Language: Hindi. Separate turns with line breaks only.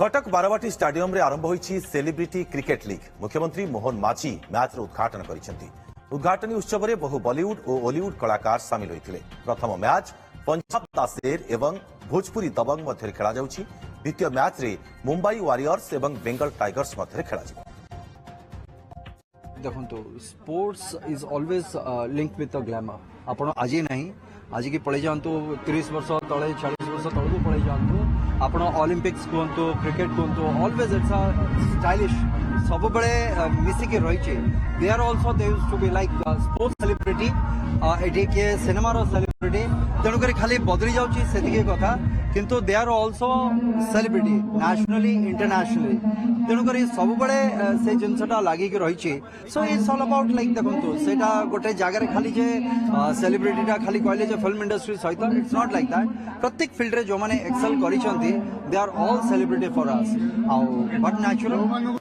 कटक बारवाटी स्टाडियम रे आरंभ होईछि सेलिब्रिटी क्रिकेट लीग। मुख्यमंत्री मोहन माझी मैच रो उद्घाटन करिसेंती। उद्घाटनी उत्सव में बहु बॉलीवुड और हॉलीवुड कलाकार सामिल होइथिले। प्रथम मैच पंजाब दासेर एवं भोजपुरी दबंग मध्य खेला जाउछि। द्वितीय मैच रे मुंबई वॉरियर्स एवं बेंगल टाइगर्स मध्य खेला जाउछि।
देखो sports is always linked with the glamour. आपण आज नहीं आज की पड़े जातु 30 वर्ष तले 40 वर्ष तलू पड़े जातु आपण ओलंपिक्स कहतु क्रिकेट कहतु ऑलवेज इट्स अ स्टाइलिश सब बड़े मिसिक रही। They are also they used to be like sports celebrity एटी किए सिनेमार सेलिब्रिटी तेणुक खाली बदली जाऊँगी से कथा किंतु they are also celebrity nationally internationally तेणुक सब बड़े से जिनसा लगिक रही। So it's all about like देखो से गोटे जगार खाली जे सेलिब्रिटीटा खाली कहले जे फिल्म इंडस्ट्री सहित इट्स नॉट लाइक दैट। प्रत्येक फील्ड रे जो माने एक्सेल करिसेंती they are all celebrity for us. But natural